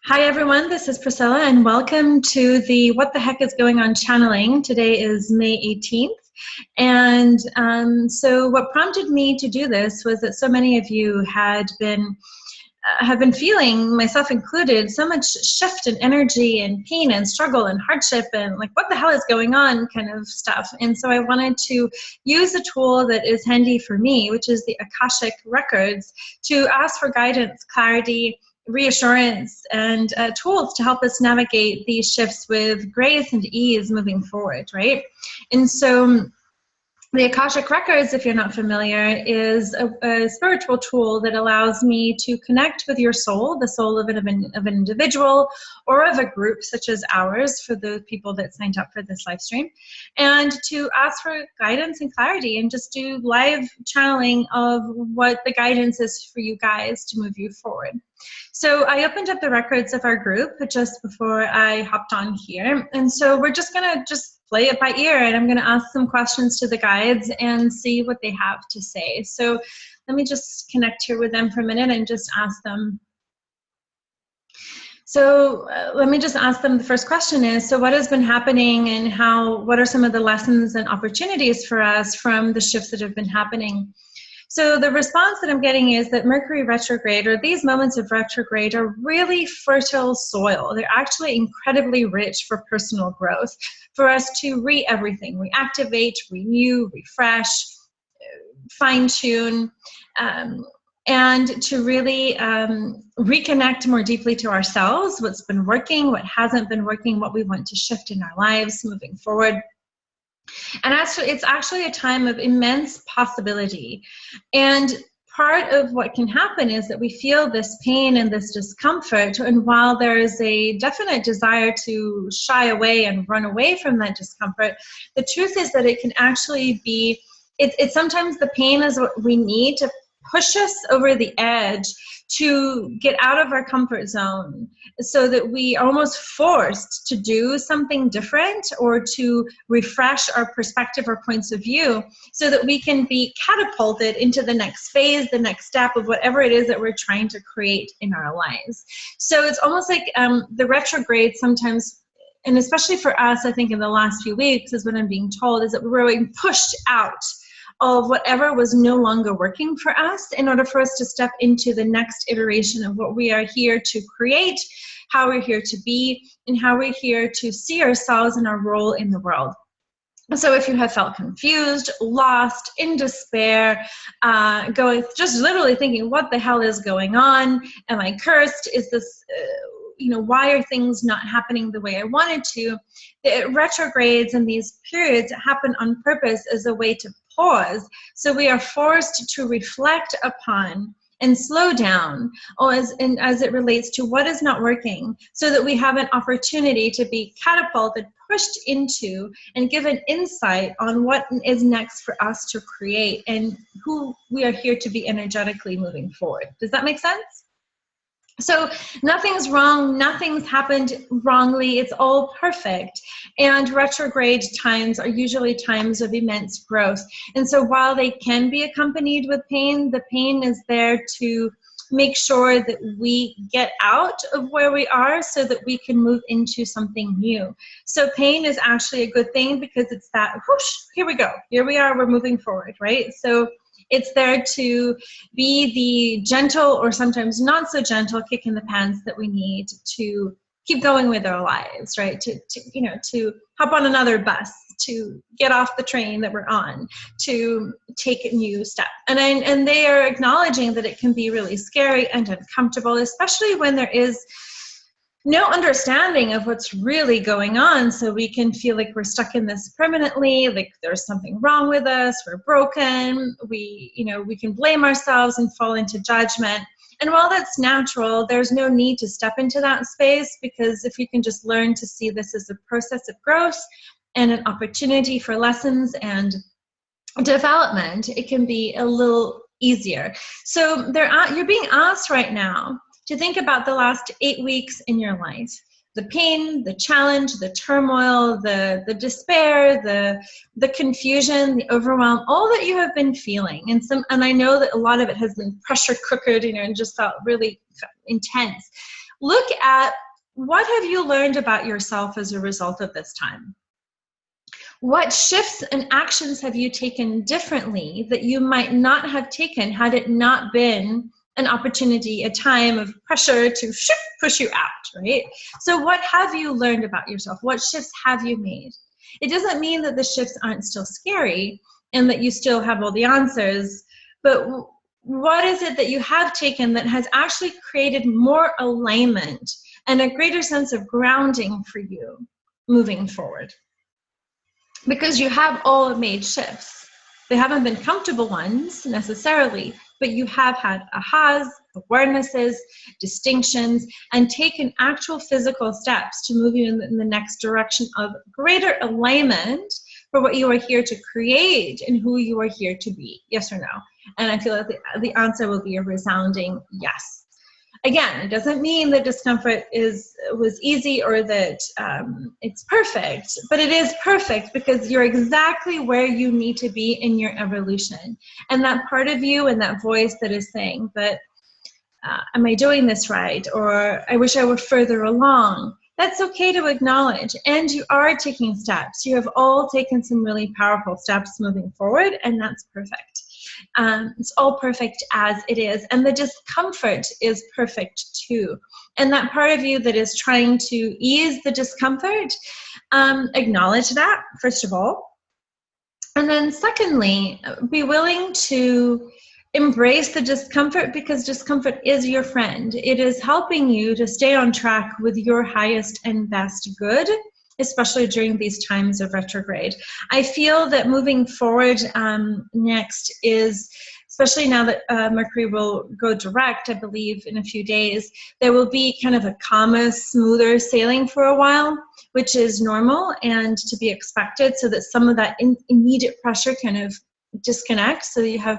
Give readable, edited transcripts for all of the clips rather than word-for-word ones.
Hi everyone, this is Priscilla and welcome to the What the Heck is Going On channeling. Today is May 18th. And so what prompted me to do this was that so many of you have been feeling, myself included, so much shift in energy and pain and struggle and hardship and like what the hell is going on kind of stuff. And so I wanted to use a tool that is handy for me, which is the Akashic Records, to ask for guidance, clarity, reassurance, and tools to help us navigate these shifts with grace and ease moving forward, right? And so the Akashic Records, if you're not familiar, is a spiritual tool that allows me to connect with your soul, the soul of an individual or of a group such as ours for the people that signed up for this live stream, and to ask for guidance and clarity and just do live channeling of what the guidance is for you guys to move you forward. So I opened up the records of our group just before I hopped on here. And so we're just going to play it by ear, and I'm going to ask some questions to the guides and see what they have to say. So let me just connect here with them for a minute and just ask them. So let me just ask them, the first question is, so what has been happening and what are some of the lessons and opportunities for us from the shifts that have been happening? So the response that I'm getting is that Mercury Retrograde, or these moments of retrograde, are really fertile soil. They're actually incredibly rich for personal growth, for us to everything, reactivate, renew, refresh, fine-tune, and to really reconnect more deeply to ourselves, what's been working, what hasn't been working, what we want to shift in our lives moving forward. And it's actually a time of immense possibility. And part of what can happen is that we feel this pain and this discomfort, and while there's a definite desire to shy away and run away from that discomfort, the truth is that it can actually be, it's sometimes the pain is what we need to push us over the edge to get out of our comfort zone, so that we are almost forced to do something different or to refresh our perspective or points of view, so that we can be catapulted into the next phase, the next step of whatever it is that we're trying to create in our lives. So it's almost like the retrograde sometimes, and especially for us, I think in the last few weeks, is what I'm being told, is that we're being pushed out of whatever was no longer working for us in order for us to step into the next iteration of what we are here to create, how we're here to be, and how we're here to see ourselves and our role in the world. So if you have felt confused, lost, in despair, just literally thinking, what the hell is going on? Am I cursed? Is this, why are things not happening the way I wanted to? The retrogrades and these periods happen on purpose as a way to pause. So we are forced to reflect upon and slow down as it relates to what is not working, so that we have an opportunity to be catapulted, pushed into, and given insight on what is next for us to create and who we are here to be energetically moving forward. Does that make sense? So nothing's wrong, nothing's happened wrongly, it's all perfect. And retrograde times are usually times of immense growth. And so while they can be accompanied with pain, the pain is there to make sure that we get out of where we are so that we can move into something new. So pain is actually a good thing, because it's that, whoosh, here we go, here we are, we're moving forward, right? So it's there to be the gentle, or sometimes not so gentle, kick in the pants that we need to keep going with our lives, right? To hop on another bus, to get off the train that we're on, to take a new step. And they are acknowledging that it can be really scary and uncomfortable, especially when there is no understanding of what's really going on. So we can feel like we're stuck in this permanently, like there's something wrong with us, we're broken, we can blame ourselves and fall into judgment. And while that's natural, there's no need to step into that space, because if you can just learn to see this as a process of growth and an opportunity for lessons and development, it can be a little easier. So you're being asked right now to think about the last 8 weeks in your life. The pain, the challenge, the turmoil, the despair, the confusion, the overwhelm, all that you have been feeling. And I know that a lot of it has been pressure cookered, and just felt really intense. look at what have you learned about yourself as a result of this time? What shifts and actions have you taken differently that you might not have taken had it not been an opportunity, a time of pressure to push you out, right? So what have you learned about yourself? What shifts have you made? It doesn't mean that the shifts aren't still scary and that you still have all the answers, but what is it that you have taken that has actually created more alignment and a greater sense of grounding for you moving forward? Because you have all made shifts. They haven't been comfortable ones necessarily, but you have had ahas, awarenesses, distinctions, and taken actual physical steps to move you in the next direction of greater alignment for what you are here to create and who you are here to be. Yes or no? And I feel like the answer will be a resounding yes. Again, it doesn't mean that discomfort was easy or that it's perfect, but it is perfect because you're exactly where you need to be in your evolution. And that part of you and that voice that is saying, but am I doing this right? Or I wish I were further along. That's okay to acknowledge. And you are taking steps. You have all taken some really powerful steps moving forward, and that's perfect. It's all perfect as it is. And the discomfort is perfect too. And that part of you that is trying to ease the discomfort, acknowledge that, first of all. And then secondly, be willing to embrace the discomfort, because discomfort is your friend. It is helping you to stay on track with your highest and best good, especially during these times of retrograde. I feel that moving forward next is, especially now that Mercury will go direct, I believe, in a few days, there will be kind of a calmer, smoother sailing for a while, which is normal and to be expected, so that some of that immediate pressure kind of disconnects, so you have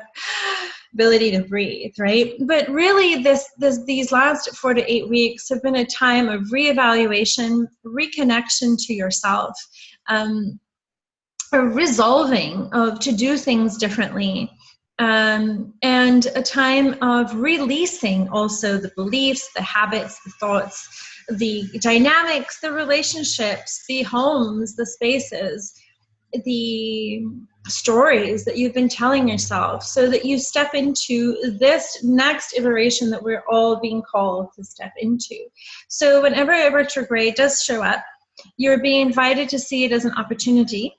ability to breathe, right? But really these last 4 to 8 weeks have been a time of reevaluation, reconnection to yourself, a resolving to do things differently, and a time of releasing also the beliefs, the habits, the thoughts, the dynamics, the relationships, the homes, the spaces, the stories that you've been telling yourself, so that you step into this next iteration that we're all being called to step into. So whenever a retrograde does show up, you're being invited to see it as an opportunity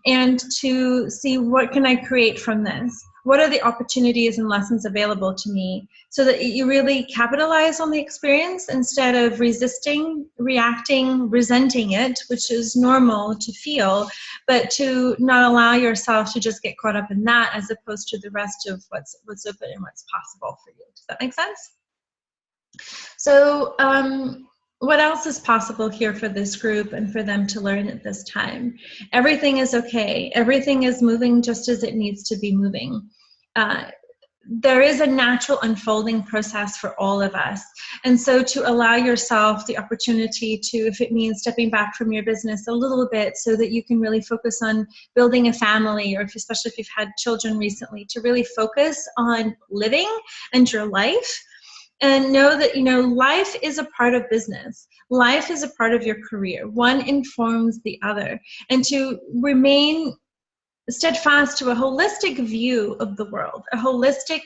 and to see, what can I create from this? What are the opportunities and lessons available to me, so that you really capitalize on the experience instead of resisting, reacting, resenting it, which is normal to feel, but to not allow yourself to just get caught up in that, as opposed to the rest of what's open and what's possible for you. Does that make sense? So what else is possible here for this group and for them to learn at this time? Everything is okay. Everything is moving just as it needs to be moving. There is a natural unfolding process for all of us. And so to allow yourself the opportunity to, if it means stepping back from your business a little bit so that you can really focus on building a family, or especially if you've had children recently, to really focus on living and your life. And know that, life is a part of business. Life is a part of your career. One informs the other. And to remain steadfast to a holistic view of the world, a holistic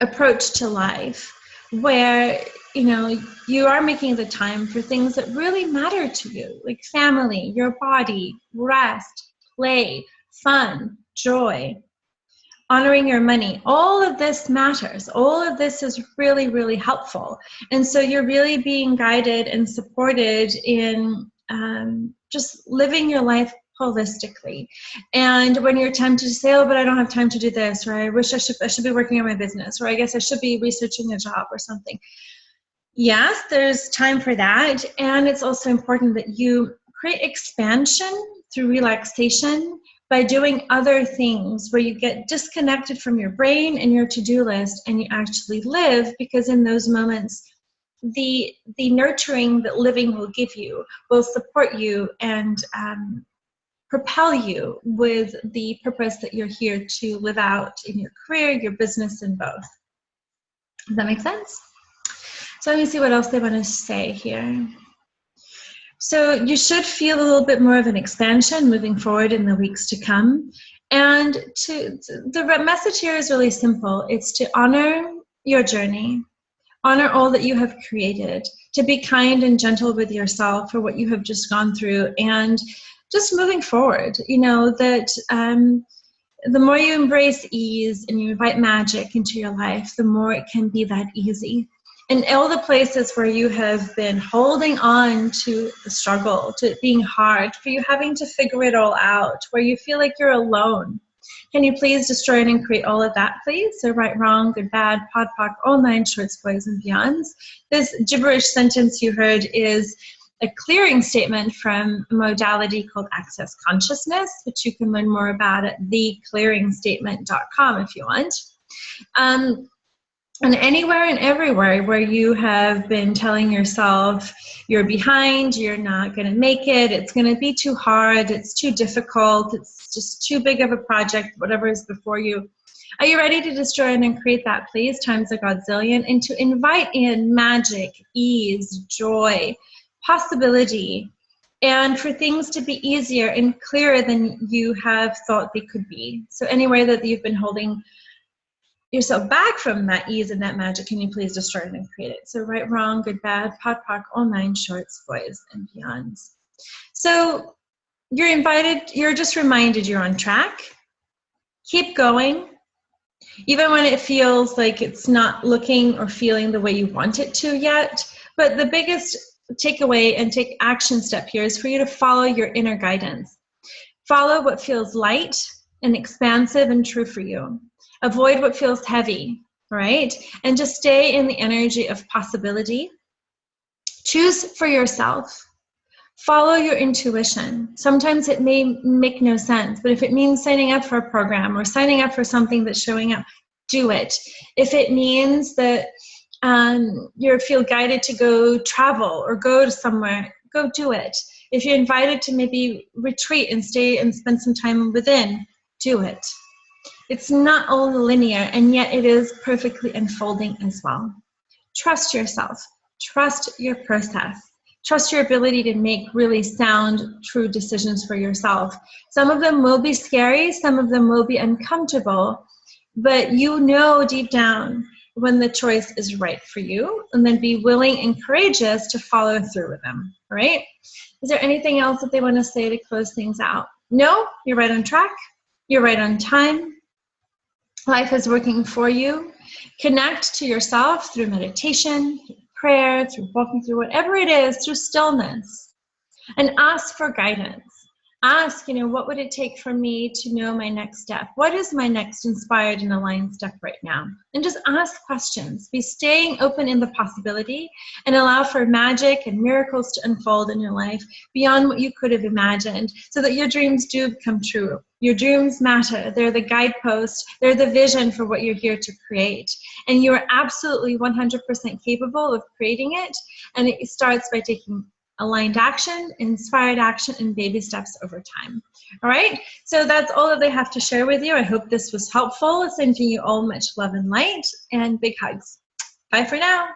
approach to life, where, you are making the time for things that really matter to you, like family, your body, rest, play, fun, joy. Honoring your money, all of this matters. All of this is really, really helpful. And so you're really being guided and supported in just living your life holistically. And when you're tempted to say, oh, but I don't have time to do this, or I wish I should be working on my business, or I guess I should be researching a job or something. Yes, there's time for that. And it's also important that you create expansion through relaxation, by doing other things where you get disconnected from your brain and your to-do list, and you actually live, because in those moments, the nurturing that living will give you will support you and propel you with the purpose that you're here to live out in your career, your business, and both. Does that make sense? So let me see what else they want to say here. So you should feel a little bit more of an expansion moving forward in the weeks to come. And the message here is really simple. It's to honor your journey, honor all that you have created, to be kind and gentle with yourself for what you have just gone through, and just moving forward, you know, that the more you embrace ease and you invite magic into your life, the more it can be that easy. And all the places where you have been holding on to the struggle, to it being hard, for you having to figure it all out, where you feel like you're alone, can you please destroy and create all of that, please? So right, wrong, good, bad, pod, poc, all 9 shorts, boys, and beyonds. This gibberish sentence you heard is a clearing statement from a modality called Access Consciousness, which you can learn more about at theclearingstatement.com if you want. And anywhere and everywhere where you have been telling yourself you're behind, you're not going to make it, it's going to be too hard, it's too difficult, it's just too big of a project, whatever is before you. Are you ready to destroy and create that, please, times a godzillion, and to invite in magic, ease, joy, possibility, and for things to be easier and clearer than you have thought they could be. So anywhere that you've been holding yourself back from that ease and that magic, can you please destroy it and create it? So right, wrong, good, bad, pod, poc, all 9 shorts, boys, and beyonds. So you're invited, you're just reminded you're on track. Keep going. Even when it feels like it's not looking or feeling the way you want it to yet. But the biggest takeaway and take action step here is for you to follow your inner guidance. Follow what feels light and expansive and true for you. Avoid what feels heavy, right? And just stay in the energy of possibility. Choose for yourself. Follow your intuition. Sometimes it may make no sense, but if it means signing up for a program or signing up for something that's showing up, do it. If it means that you feel guided to go travel or go to somewhere, go do it. If you're invited to maybe retreat and stay and spend some time within, do it. It's not all linear, and yet it is perfectly unfolding as well. Trust yourself. Trust your process. Trust your ability to make really sound, true decisions for yourself. Some of them will be scary. Some of them will be uncomfortable. But you know deep down when the choice is right for you, and then be willing and courageous to follow through with them, all right? Is there anything else that they want to say to close things out? No? You're right on track. You're right on time. Life is working for you. Connect to yourself through meditation, through prayer, through walking through whatever it is, through stillness. And ask for guidance. Ask, what would it take for me to know my next step? What is my next inspired and aligned step right now? And just ask questions. Be staying open in the possibility and allow for magic and miracles to unfold in your life beyond what you could have imagined, so that your dreams do come true. Your dreams matter. They're the guidepost. They're the vision for what you're here to create. And you are absolutely 100% capable of creating it. And it starts by taking aligned action, inspired action, and baby steps over time. All right, so that's all that they have to share with you. I hope this was helpful. Sending you all much love and light, and big hugs. Bye for now.